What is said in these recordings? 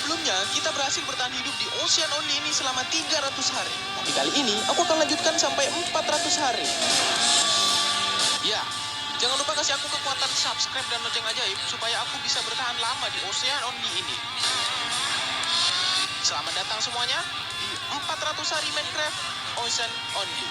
sebelumnya, kita berhasil bertahan hidup di Ocean Only ini selama 300 hari. Tapi kali ini, aku akan lanjutkan sampai 400 hari. Ya, jangan lupa kasih aku kekuatan subscribe dan lonceng ajaib supaya aku bisa bertahan lama di Ocean Only ini. Selamat datang semuanya di 400 hari Minecraft Ocean Only.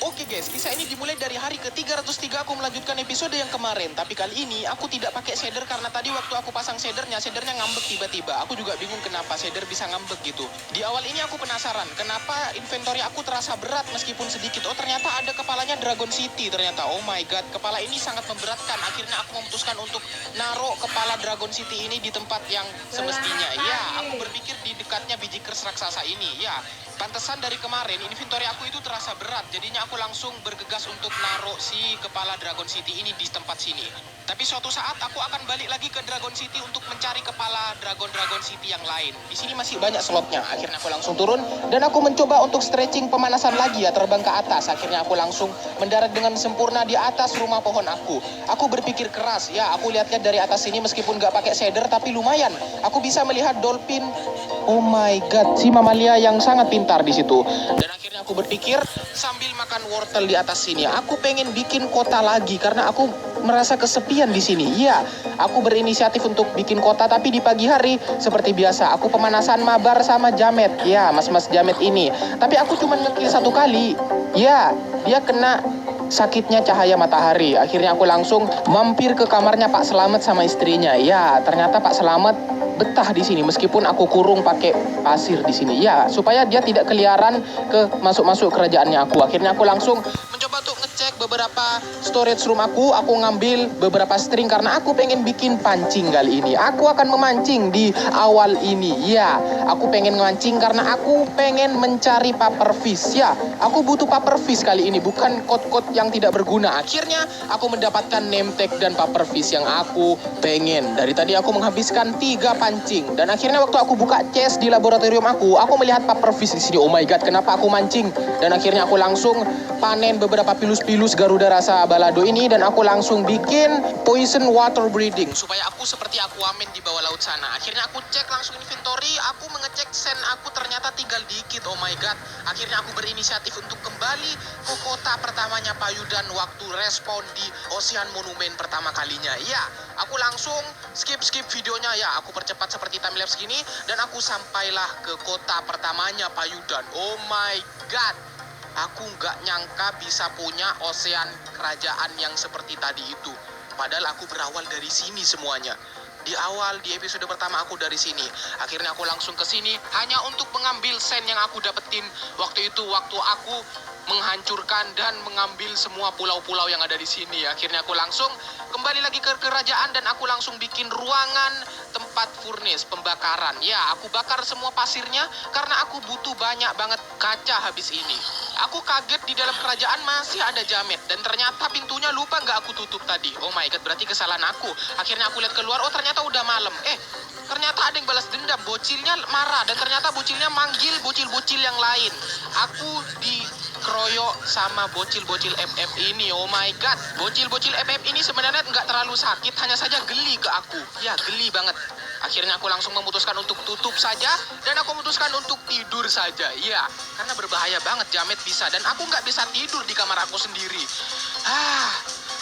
Oke guys, kisah ini dimulai dari hari ke-303 aku melanjutkan episode yang kemarin. Tapi kali ini aku tidak pakai shader karena tadi waktu aku pasang shadernya ngambek tiba-tiba. Aku juga bingung kenapa shader bisa ngambek gitu. Di awal ini aku penasaran, kenapa inventory aku terasa berat meskipun sedikit. Oh ternyata ada kepalanya Dragon City ternyata. Oh my god, kepala ini sangat memberatkan. Akhirnya aku memutuskan untuk naruh kepala Dragon City ini di tempat yang semestinya. Ya, aku berpikir di dekatnya biji kers raksasa ini. Ya, pantesan dari kemarin inventory aku itu terasa berat. Jadinya aku langsung bergegas untuk naruh si kepala Dragon City ini di tempat sini. Tapi suatu saat aku akan balik lagi ke Dragon City untuk mencari kepala Dragon City yang lain. Di sini masih banyak slotnya. Akhirnya aku langsung turun dan aku mencoba untuk stretching pemanasan lagi ya, terbang ke atas. Akhirnya aku langsung mendarat dengan sempurna di atas rumah pohon aku. Aku berpikir keras ya, aku lihat-lihat dari atas sini meskipun gak pakai shader tapi lumayan. Aku bisa melihat dolphin. Oh my god, si mamalia yang sangat pintar di situ. Dan akhirnya aku berpikir sambil makan wortel di atas sini, aku pengen bikin kota lagi karena aku merasa kesepian di sini. Iya, aku berinisiatif untuk bikin kota tapi di pagi hari seperti biasa aku pemanasan mabar sama Jamet. Ya, mas-mas Jamet ini. Tapi aku cuma ngekill satu kali. Ya, dia kena sakitnya cahaya matahari. Akhirnya aku langsung mampir ke kamarnya Pak Selamat sama istrinya. Ya, ternyata Pak Selamat betah di sini meskipun aku kurung pakai pasir di sini. Ya, supaya dia tidak keliaran ke masuk-masuk kerajaannya aku. Akhirnya aku langsung mencoba untuk ngecek beberapa storage room aku ngambil beberapa string karena aku pengen bikin pancing kali ini. Aku akan memancing di awal ini. Ya, aku pengen memancing karena aku pengen mencari puffer fish. Ya, aku butuh puffer fish kali ini, bukan kot-kot yang tidak berguna. Akhirnya aku mendapatkan name tag dan puffer fish yang aku pengen. Dari tadi aku menghabiskan 3 pancing dan akhirnya waktu aku buka chest di laboratorium aku melihat puffer fish di sini. Oh my god, kenapa aku mancing? Dan akhirnya aku langsung panen beberapa pilus-pilus Garuda rasa balado ini dan aku langsung bikin poison water breeding supaya aku seperti aquaman di bawah laut sana. Akhirnya aku cek langsung inventory, aku mengecek sen aku ternyata tinggal dikit. Oh my god. Akhirnya aku berinisiatif untuk kembali ke kota pertamanya Payudan waktu respawn di Ocean Monument pertama kalinya. Ya, aku langsung skip videonya ya. Aku percepat seperti timelapse gini dan aku sampailah ke kota pertamanya Payudan. Oh my god. Aku nggak nyangka bisa punya ocean kerajaan yang seperti tadi itu. Padahal aku berawal dari sini semuanya. Di awal, di episode pertama aku dari sini. Akhirnya aku langsung ke sini hanya untuk mengambil sen yang aku dapetin waktu itu. Waktu aku menghancurkan dan mengambil semua pulau-pulau yang ada di sini. Akhirnya aku langsung kembali lagi ke kerajaan dan aku langsung bikin ruangan tempat furnace pembakaran. Ya, aku bakar semua pasirnya karena aku butuh banyak banget kaca habis ini. Aku kaget di dalam kerajaan masih ada Jamet dan ternyata pintunya lupa nggak aku tutup tadi. Oh my god, berarti kesalahan aku. Akhirnya aku lihat keluar, oh ternyata udah malam. Ternyata ada yang balas dendam. Bocilnya marah dan ternyata bocilnya manggil bocil-bocil yang lain. Aku dikeroyok sama bocil-bocil FF ini. Oh my god, bocil-bocil FF ini sebenarnya nggak terlalu sakit, hanya saja geli ke aku. Ya, geli banget. Akhirnya aku langsung memutuskan untuk tutup saja dan aku memutuskan untuk tidur saja. Ya, karena berbahaya banget Jamet bisa dan aku nggak bisa tidur di kamar aku sendiri.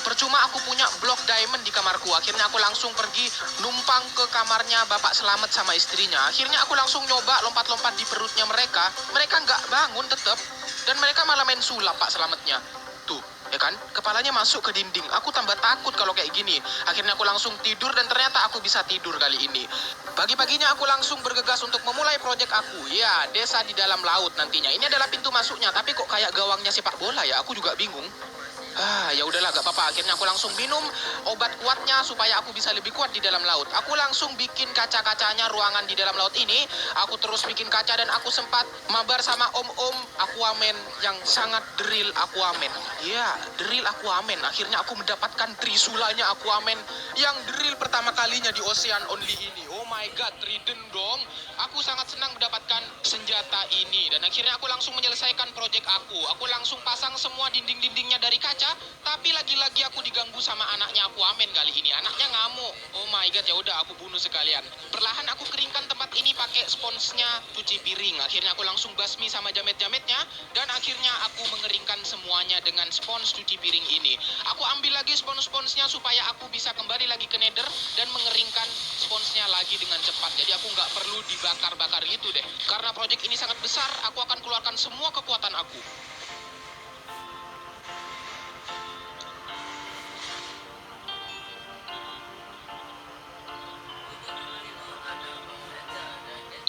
Percuma aku punya blok diamond di kamarku. Akhirnya aku langsung pergi numpang ke kamarnya Bapak Selamat sama istrinya. Akhirnya aku langsung nyoba lompat-lompat di perutnya mereka. Mereka nggak bangun tetap dan mereka malah main sulap Pak Selamatnya. Tuh, ya kan? Kepalanya masuk ke dinding. Aku tambah takut kalau kayak gini. Akhirnya aku langsung tidur dan ternyata aku bisa tidur kali ini. Pagi-paginya aku langsung bergegas untuk memulai proyek aku. Ya, desa di dalam laut nantinya. Ini adalah pintu masuknya, tapi kok kayak gawangnya sepak bola ya? Aku juga bingung. Ya udahlah, gak apa-apa. Akhirnya aku langsung minum obat kuatnya supaya aku bisa lebih kuat di dalam laut. Aku langsung bikin kaca-kacanya ruangan di dalam laut ini. Aku terus bikin kaca dan aku sempat mabar sama om-om Aquaman yang sangat drill Aquaman. Ya, drill Aquaman. Akhirnya aku mendapatkan trisulanya Aquaman yang drill pertama kalinya di Ocean Only ini. Oh my god, Trident dong. Aku sangat senang mendapatkan senjata ini dan akhirnya aku langsung menyelesaikan project aku. Aku langsung pasang semua dinding-dindingnya dari kaca, tapi lagi-lagi aku diganggu sama anaknya Aquaman kali ini. Anaknya ngamuk. Oh my god, ya udah aku bunuh sekalian. Perlahan aku keringkan tempat ini pakai sponsnya cuci piring. Akhirnya aku langsung basmi sama jamet-jametnya dan akhirnya aku mengeringkan semuanya dengan spons cuci piring ini. Aku ambil lagi spons-sponsnya supaya aku bisa kembali lagi ke Nether dan mengeringkan sponsnya lagi dengan cepat. Jadi aku nggak perlu dibakar-bakar gitu deh. Karena project ini sangat besar, aku akan keluarkan semua kekuatan aku.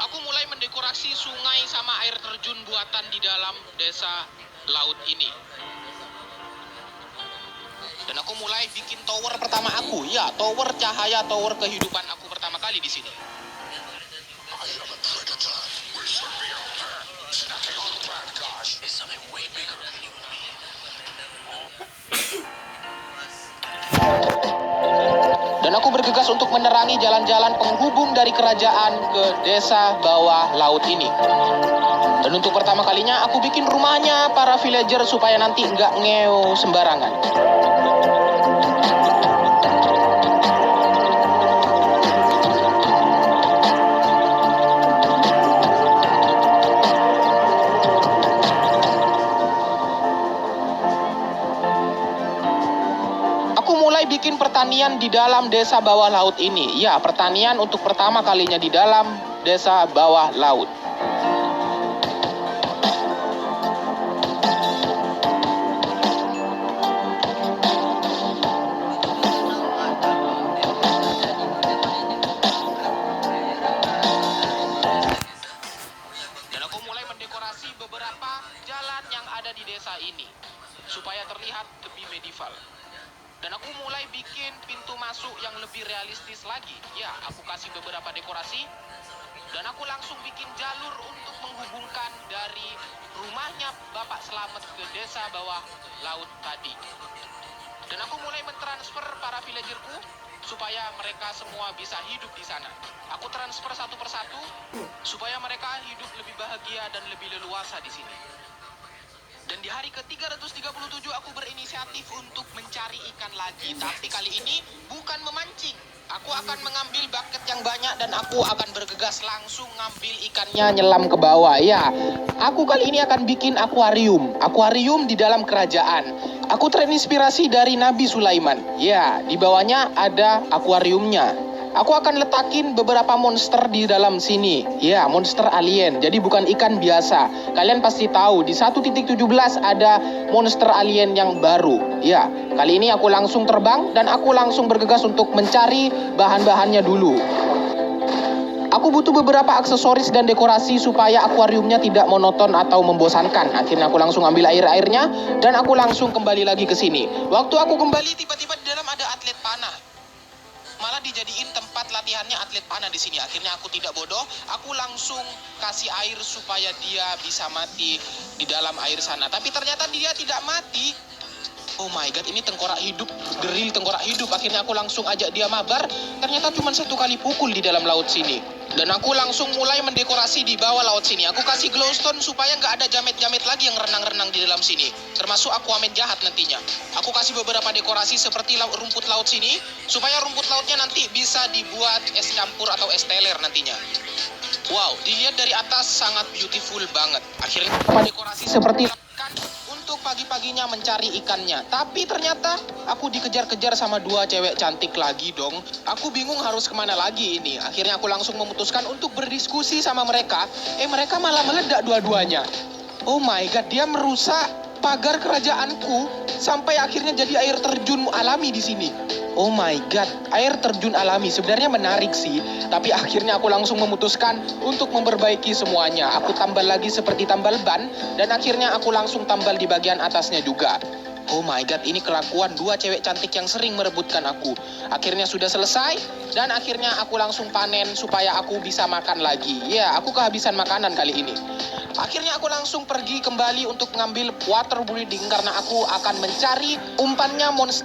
Aku mulai mendekorasi sungai sama air terjun buatan di dalam desa laut ini. Dan aku mulai bikin tower pertama aku. Ya, tower cahaya, tower kehidupan aku pertama kali di sini. Dan aku bergegas untuk menerangi jalan-jalan penghubung dari kerajaan ke desa bawah laut ini. Dan untuk pertama kalinya aku bikin rumahnya para villager supaya nanti nggak ngeo sembarangan. Aku mulai bikin pertanian di dalam desa bawah laut ini. Ya, pertanian untuk pertama kalinya di dalam desa bawah laut. Dan aku mulai mendekorasi beberapa jalan yang ada di desa ini supaya terlihat lebih medieval. Dan aku mulai bikin pintu masuk yang lebih realistis lagi. Ya, aku kasih beberapa dekorasi. Dan aku langsung bikin jalur untuk menghubungkan dari rumahnya Bapak Slamet ke desa bawah laut tadi. Dan aku mulai mentransfer para villagerku supaya mereka semua bisa hidup di sana. Aku transfer satu persatu supaya mereka hidup lebih bahagia dan lebih leluasa di sini. Dan di hari ke-337 aku berinisiatif untuk mencari ikan lagi. Tapi kali ini bukan memancing. Aku akan mengambil bucket yang banyak dan aku akan bergegas langsung ngambil ikannya nyelam ke bawah. Ya, aku kali ini akan bikin akuarium. Akuarium di dalam kerajaan. Aku terinspirasi dari Nabi Sulaiman. Ya, di bawahnya ada akuariumnya. Aku akan letakin beberapa monster di dalam sini. Ya, monster alien. Jadi bukan ikan biasa. Kalian pasti tahu di 1.17 ada monster alien yang baru. Ya, kali ini aku langsung terbang dan aku langsung bergegas untuk mencari bahan-bahannya dulu. Aku butuh beberapa aksesoris dan dekorasi supaya akuariumnya tidak monoton atau membosankan. Akhirnya aku langsung ambil air-airnya dan aku langsung kembali lagi ke sini. Waktu aku kembali tiba-tiba di dalam ada atlet panah. Malah dijadiin tempat latihannya atlet panah di sini. Akhirnya aku tidak bodoh, aku langsung kasih air supaya dia bisa mati di dalam air sana. Tapi ternyata dia tidak mati. Oh my god, ini tengkorak hidup, drill tengkorak hidup. Akhirnya aku langsung ajak dia mabar. Ternyata cuma satu kali pukul di dalam laut sini. Dan aku langsung mulai mendekorasi di bawah laut sini. Aku kasih glowstone supaya nggak ada jamet-jamet lagi yang renang-renang di dalam sini. Termasuk Aquaman jahat nantinya. Aku kasih beberapa dekorasi seperti rumput laut sini. Supaya rumput lautnya nanti bisa dibuat es campur atau es teler nantinya. Wow, dilihat dari atas sangat beautiful banget. Akhirnya dekorasi seperti ikan untuk pagi-paginya mencari ikannya. Tapi ternyata aku dikejar-kejar sama dua cewek cantik lagi dong. Aku bingung harus kemana lagi ini. Akhirnya aku langsung memutuskan untuk berdiskusi sama mereka. Mereka malah meledak dua-duanya. Oh my god, dia merusak pagar kerajaanku sampai akhirnya jadi air terjun alami di sini. Oh my god, air terjun alami sebenarnya menarik sih, tapi akhirnya aku langsung memutuskan untuk memperbaiki semuanya. Aku tambal lagi seperti tambal ban dan akhirnya aku langsung tambal di bagian atasnya juga. Oh my god, ini kelakuan dua cewek cantik yang sering merebutkan aku. Akhirnya sudah selesai, dan akhirnya aku langsung panen supaya aku bisa makan lagi. Ya, aku kehabisan makanan kali ini. Akhirnya aku langsung pergi kembali untuk ngambil water breeding karena aku akan mencari umpannya monster.